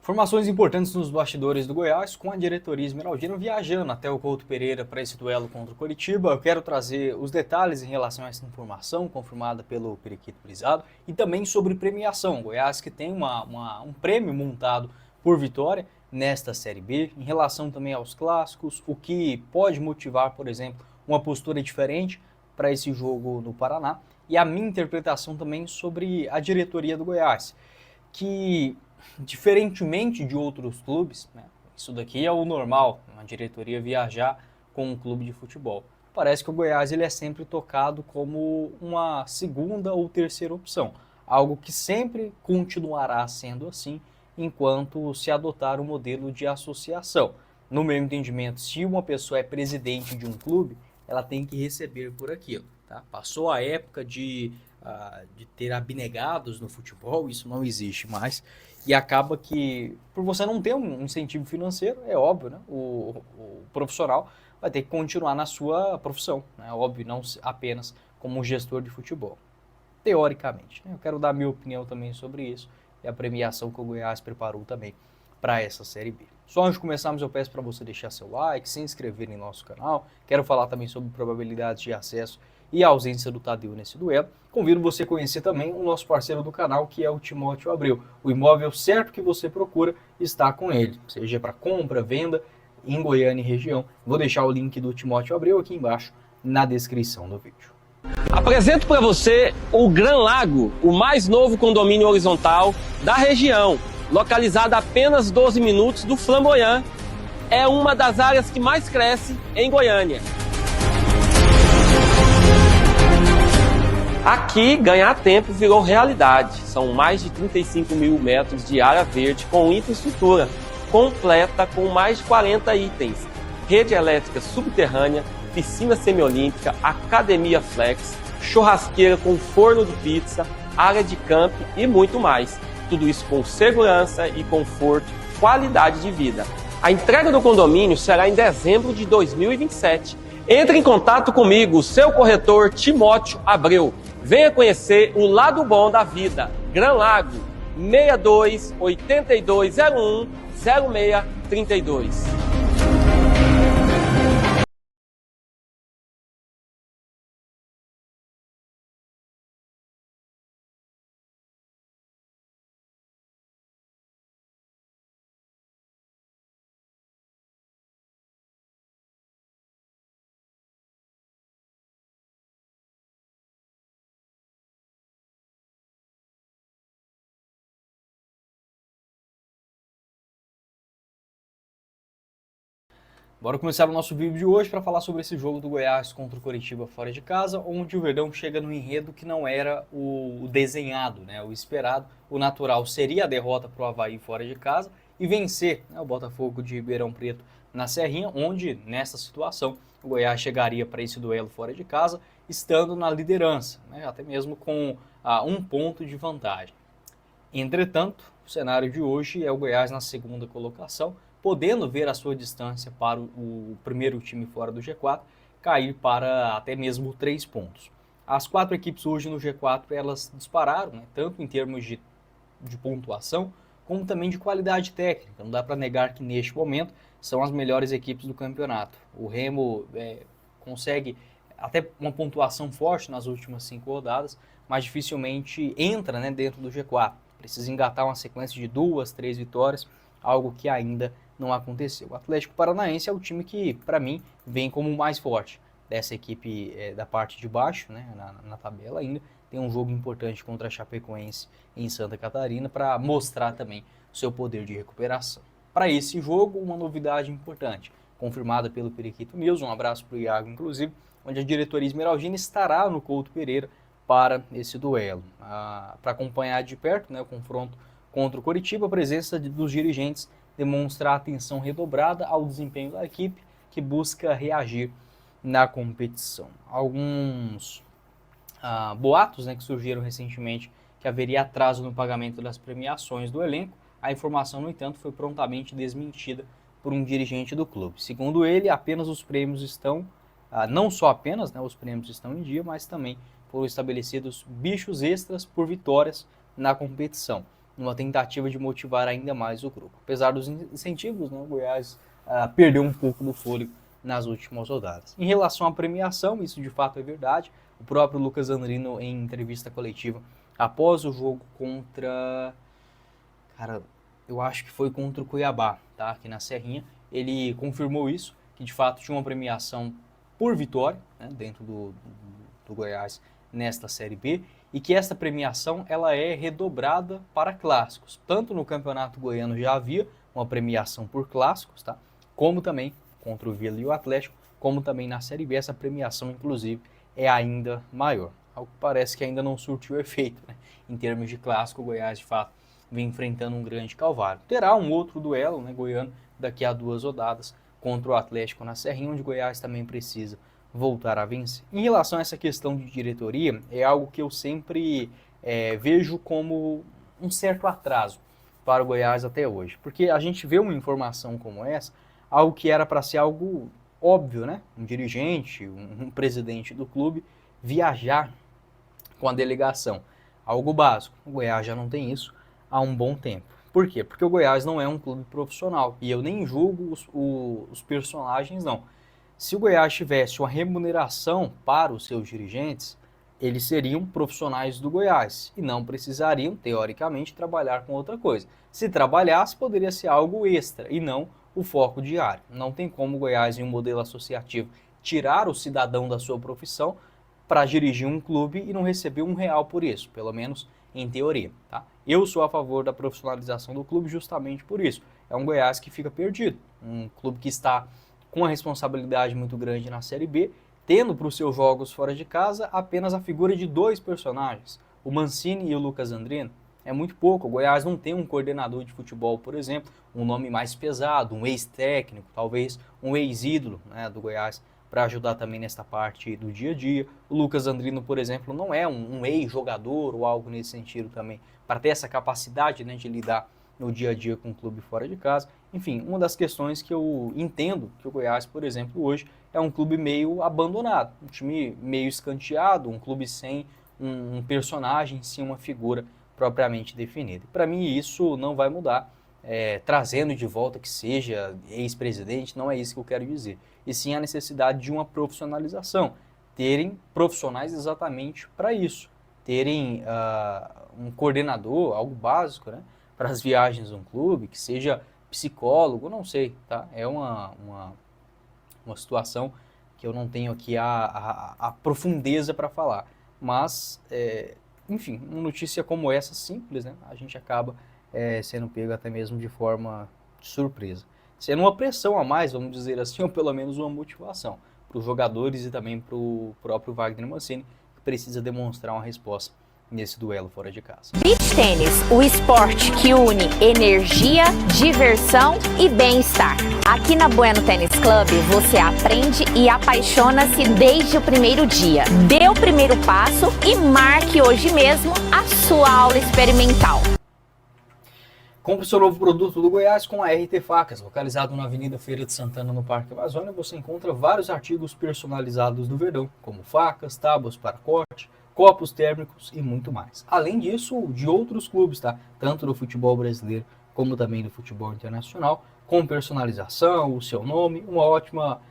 Informações importantes nos bastidores do Goiás, com a diretoria esmeraldina viajando até o Couto Pereira para esse duelo contra o Coritiba. Eu quero trazer os detalhes em relação a essa informação confirmada pelo Periquito Brisado e também sobre premiação. O Goiás que tem um prêmio montado por vitória nesta Série B, em relação também aos clássicos, o que pode motivar, por exemplo, uma postura diferente para esse jogo no Paraná e a minha interpretação também sobre a diretoria do Goiás, que diferentemente de outros clubes, né, isso daqui é o normal, uma diretoria viajar com um clube de futebol. Parece que o Goiás ele é sempre tocado como uma segunda ou terceira opção, algo que sempre continuará sendo assim enquanto se adotar o modelo de associação. No meu entendimento, se uma pessoa é presidente de um clube, ela tem que receber por aquilo. Tá? Passou a época de ter abnegados no futebol, isso não existe mais. E acaba que, por você não ter um incentivo financeiro, é óbvio, né? O profissional vai ter que continuar na sua profissão, né? É óbvio, não apenas como um gestor de futebol. Teoricamente, né? Eu quero dar minha opinião também sobre isso e a premiação que o Goiás preparou também para essa Série B. Só antes de começarmos, eu peço para você deixar seu like, se inscrever em nosso canal. Quero falar também sobre probabilidades de acesso e a ausência do Tadeu nesse duelo. Convido você a conhecer também o nosso parceiro do canal, que é o Timóteo Abreu. O imóvel certo que você procura está com ele, seja para compra, venda, em Goiânia e região. Vou deixar o link do Timóteo Abreu aqui embaixo na descrição do vídeo. Apresento para você o Gran Lago, o mais novo condomínio horizontal da região, localizado a apenas 12 minutos do Flamboyant. É uma das áreas que mais cresce em Goiânia. Aqui, ganhar tempo virou realidade. São mais de 35 mil metros de área verde com infraestrutura completa com mais de 40 itens. Rede elétrica subterrânea, piscina semiolímpica, academia flex, churrasqueira com forno de pizza, área de camping e muito mais. Tudo isso com segurança e conforto, qualidade de vida. A entrega do condomínio será em dezembro de 2027. Entre em contato comigo, seu corretor Timóteo Abreu. Venha conhecer o lado bom da vida. Gran Lago, 62 8201 0632. Bora começar o nosso vídeo de hoje para falar sobre esse jogo do Goiás contra o Coritiba fora de casa, onde o Verdão chega no enredo que não era o desenhado, né, o esperado. O natural seria a derrota para o Avaí fora de casa e vencer, né, o Botafogo de Ribeirão Preto na Serrinha, onde, nessa situação, o Goiás chegaria para esse duelo fora de casa, estando na liderança, né, até mesmo com um ponto de vantagem. Entretanto, o cenário de hoje é o Goiás na segunda colocação, podendo ver a sua distância para o primeiro time fora do G4 cair para até mesmo 3 pontos. As 4 equipes hoje no G4 elas dispararam, né, tanto em termos de pontuação, como também de qualidade técnica. Não dá para negar que neste momento são as melhores equipes do campeonato. O Remo consegue até uma pontuação forte nas últimas 5 rodadas, mas dificilmente entra, né, dentro do G4. Precisa engatar uma sequência de 2, 3 vitórias, algo que ainda não aconteceu. O Atlético Paranaense é o time que, para mim, vem como o mais forte dessa equipe da parte de baixo, né, na tabela ainda. Tem um jogo importante contra a Chapecoense em Santa Catarina para mostrar também o seu poder de recuperação. Para esse jogo, uma novidade importante, confirmada pelo Periquito News, um abraço para o Iago, inclusive, onde a diretoria esmeraldina estará no Couto Pereira para esse duelo. Para acompanhar de perto, né, o confronto contra o Coritiba, a presença dos dirigentes demonstra atenção redobrada ao desempenho da equipe que busca reagir na competição. Alguns boatos, né, que surgiram recentemente que haveria atraso no pagamento das premiações do elenco. A informação, no entanto, foi prontamente desmentida por um dirigente do clube. Segundo ele, apenas os prêmios estão, não só apenas, né, os prêmios estão em dia, mas também foram estabelecidos bichos extras por vitórias na competição. numa tentativa de motivar ainda mais o grupo. Apesar dos incentivos, né, o Goiás perdeu um pouco do fôlego nas últimas rodadas. Em relação à premiação, isso de fato é verdade. O próprio Lucas Andrino, em entrevista coletiva, após o jogo contra... Cara, eu acho que foi contra o Cuiabá, tá? Aqui na Serrinha, ele confirmou isso, que de fato tinha uma premiação por vitória, né, dentro do Goiás nesta Série B, e que esta premiação ela é redobrada para clássicos. Tanto no Campeonato Goiano já havia uma premiação por clássicos, tá? Como também contra o Vila e o Atlético, como também na Série B, essa premiação, inclusive, é ainda maior. Algo que parece que ainda não surtiu efeito, né? Em termos de clássico, o Goiás, de fato, vem enfrentando um grande calvário. Terá um outro duelo, né, goiano, daqui a 2 rodadas, contra o Atlético na Serrinha, onde o Goiás também precisa voltar a vencer. Em relação a essa questão de diretoria, é algo que eu sempre vejo como um certo atraso para o Goiás até hoje. Porque a gente vê uma informação como essa, algo que era para ser algo óbvio, né? Um dirigente, um presidente do clube viajar com a delegação. Algo básico. O Goiás já não tem isso há um bom tempo. Por quê? Porque o Goiás não é um clube profissional. E eu nem julgo os personagens, não. Se o Goiás tivesse uma remuneração para os seus dirigentes, eles seriam profissionais do Goiás e não precisariam, teoricamente, trabalhar com outra coisa. Se trabalhasse, poderia ser algo extra e não o foco diário. Não tem como o Goiás, em um modelo associativo, tirar o cidadão da sua profissão para dirigir um clube e não receber R$1 por isso, pelo menos em teoria. Tá? Eu sou a favor da profissionalização do clube justamente por isso. É um Goiás que fica perdido, um clube que está com uma responsabilidade muito grande na Série B, tendo para os seus jogos fora de casa apenas a figura de 2 personagens, o Mancini e o Lucas Andrino. É muito pouco. O Goiás não tem um coordenador de futebol, por exemplo, um nome mais pesado, um ex-técnico, talvez um ex-ídolo, né, do Goiás, para ajudar também nesta parte do dia a dia. O Lucas Andrino, por exemplo, não é um ex-jogador ou algo nesse sentido também, para ter essa capacidade, né, de lidar no dia a dia com o clube fora de casa. Enfim, uma das questões que eu entendo que o Goiás, por exemplo, hoje é um clube meio abandonado, um time meio escanteado, um clube sem um personagem, sem uma figura propriamente definida. Para mim isso não vai mudar, trazendo de volta que seja ex-presidente, não é isso que eu quero dizer. E sim a necessidade de uma profissionalização, terem profissionais exatamente para isso, terem um coordenador, algo básico, né, para as viagens de um clube, que seja psicólogo, não sei, tá? É uma situação que eu não tenho aqui a profundeza para falar, mas, enfim, uma notícia como essa, simples, né? A gente acaba sendo pego até mesmo de forma de surpresa. Sendo uma pressão a mais, vamos dizer assim, ou pelo menos uma motivação para os jogadores e também para o próprio Wagner Mancini, que precisa demonstrar uma resposta nesse duelo fora de casa. Beach Tênis, o esporte que une energia, diversão e bem-estar. Aqui na Bueno Tênis Club você aprende e apaixona-se desde o primeiro dia. Dê o primeiro passo e marque hoje mesmo a sua aula experimental. Compre seu novo produto do Goiás com a RT Facas. Localizado na Avenida Feira de Santana, no Parque Amazônia, você encontra vários artigos personalizados do Verdão, como facas, tábuas para corte, copos térmicos e muito mais. Além disso, de outros clubes, tá? Tanto do futebol brasileiro como também do futebol internacional, com personalização, o seu nome, uma ótima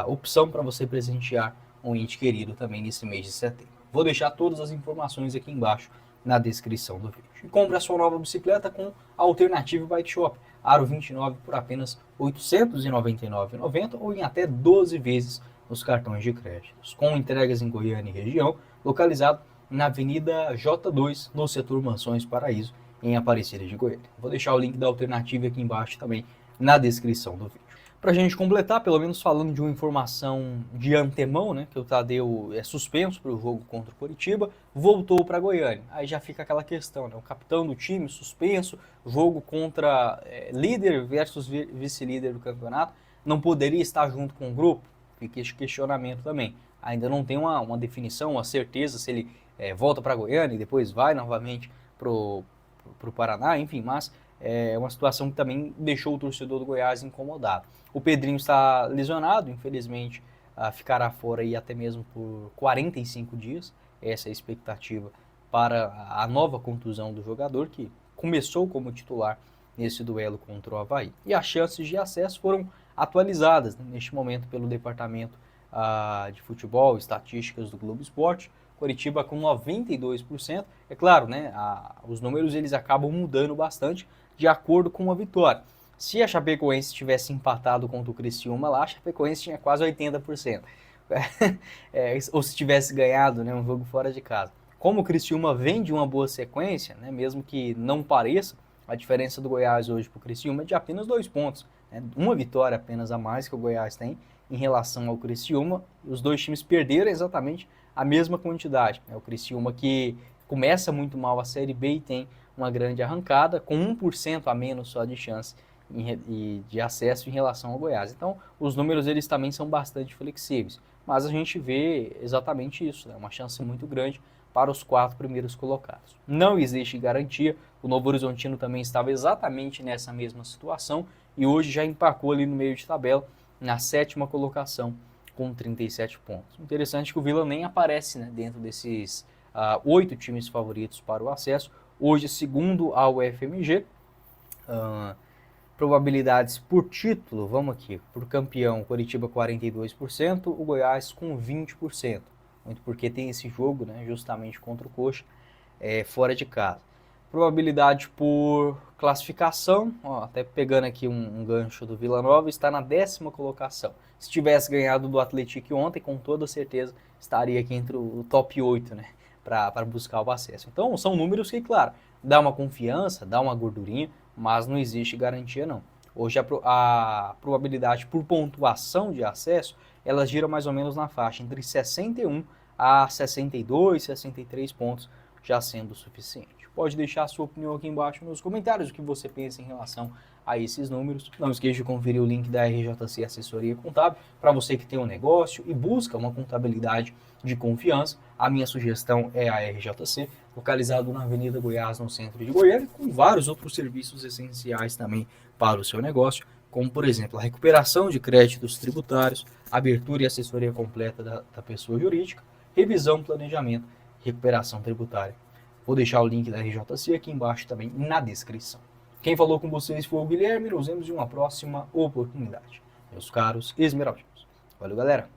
opção para você presentear um ente querido também nesse mês de setembro. Vou deixar todas as informações aqui embaixo na descrição do vídeo. E compre a sua nova bicicleta com a Alternative Bike Shop, Aro 29 por apenas R$ 899,90 ou em até 12 vezes nos cartões de créditos, com entregas em Goiânia e região, localizado na Avenida J2, no setor Mansões Paraíso, em Aparecida de Goiânia. Vou deixar o link da Alternative aqui embaixo também na descrição do vídeo. Para a gente completar, pelo menos falando de uma informação de antemão, né, que o Tadeu é suspenso para o jogo contra o Coritiba, voltou para Goiânia. Aí já fica aquela questão, né, o capitão do time suspenso, jogo contra líder versus vice-líder do campeonato, não poderia estar junto com o grupo? Fica esse questionamento também. Ainda não tem uma definição, uma certeza se ele volta para Goiânia e depois vai novamente para o Paraná, enfim, mas é uma situação que também deixou o torcedor do Goiás incomodado. O Pedrinho está lesionado, infelizmente ficará fora aí até mesmo por 45 dias, essa é a expectativa para a nova contusão do jogador, que começou como titular nesse duelo contra o Avaí. E as chances de acesso foram atualizadas, né, neste momento pelo Departamento de Futebol e Estatísticas do Globo Esporte. Coritiba com 92%. É claro, né, os números eles acabam mudando bastante de acordo com a vitória. Se a Chapecoense tivesse empatado contra o Criciúma lá, a Chapecoense tinha quase 80%. Ou se tivesse ganhado, né, um jogo fora de casa. Como o Criciúma vem de uma boa sequência, né, mesmo que não pareça, a diferença do Goiás hoje para o Criciúma é de apenas 2 pontos. Né, uma vitória apenas a mais que o Goiás tem em relação ao Criciúma. Os dois times perderam exatamente a mesma quantidade. Né, o Criciúma que começa muito mal a Série B e tem uma grande arrancada, com 1% a menos só de chance de acesso em relação ao Goiás. Então, os números eles também são bastante flexíveis, mas a gente vê exatamente isso, né? Uma chance muito grande para os 4 primeiros colocados. Não existe garantia, o Novo Horizontino também estava exatamente nessa mesma situação e hoje já empacou ali no meio de tabela, na 7ª colocação, com 37 pontos. Interessante que o Vila nem aparece, né, dentro desses 8 times favoritos para o acesso. Hoje, segundo a UFMG, probabilidades por título, vamos aqui, por campeão, Coritiba 42%, o Goiás com 20%, muito porque tem esse jogo, né, justamente contra o Coxa, fora de casa. Probabilidade por classificação, ó, até pegando aqui um gancho do Vila Nova, está na 10ª colocação. Se tivesse ganhado do Atlético ontem, com toda certeza estaria aqui entre o top 8, né, para buscar o acesso. Então, são números que, claro, dá uma confiança, dá uma gordurinha, mas não existe garantia não. Hoje a probabilidade por pontuação de acesso, ela gira mais ou menos na faixa entre 61 a 62, 63 pontos, já sendo suficiente. Pode deixar a sua opinião aqui embaixo nos comentários, o que você pensa em relação a esses números. Não esqueça de conferir o link da RJC Assessoria Contábil, para você que tem um negócio e busca uma contabilidade de confiança. A minha sugestão é a RJC, localizado na Avenida Goiás, no centro de Goiânia, com vários outros serviços essenciais também para o seu negócio, como, por exemplo, a recuperação de créditos tributários, abertura e assessoria completa da pessoa jurídica, revisão, planejamento e recuperação tributária. Vou deixar o link da RJC aqui embaixo também na descrição. Quem falou com vocês foi o Guilherme, nos vemos em uma próxima oportunidade. Meus caros esmeraldinos. Valeu, galera!